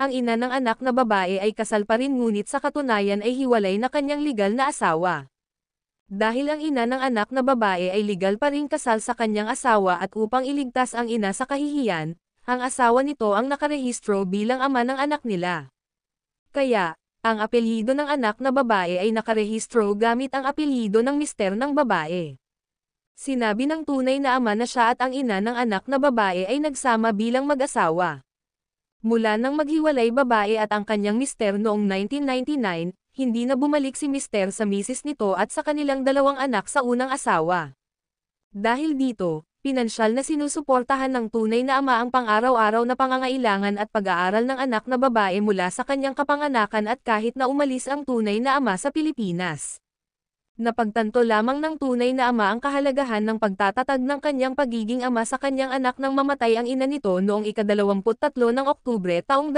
ang ina ng anak na babae ay kasal pa rin ngunit sa katunayan ay hiwalay na kanyang legal na asawa. Dahil ang ina ng anak na babae ay legal pa rin kasal sa kanyang asawa at upang iligtas ang ina sa kahihiyan, ang asawa nito ang nakarehistro bilang ama ng anak nila. Kaya, ang apelyido ng anak na babae ay nakarehistro gamit ang apelyido ng mister ng babae. Sinabi ng tunay na ama na siya at ang ina ng anak na babae ay nagsama bilang mag-asawa. Mula nang maghiwalay babae at ang kanyang mister noong 1999, hindi na bumalik si mister sa misis nito at sa kanilang dalawang anak sa unang asawa. Dahil dito, pinansyal na sinusuportahan ng tunay na ama ang pang-araw-araw na pangangailangan at pag-aaral ng anak na babae mula sa kanyang kapanganakan at kahit na umalis ang tunay na ama sa Pilipinas. Napagtanto lamang ng tunay na ama ang kahalagahan ng pagtatatag ng kanyang pagiging ama sa kanyang anak nang mamatay ang ina nito noong ika-23 ng Oktubre taong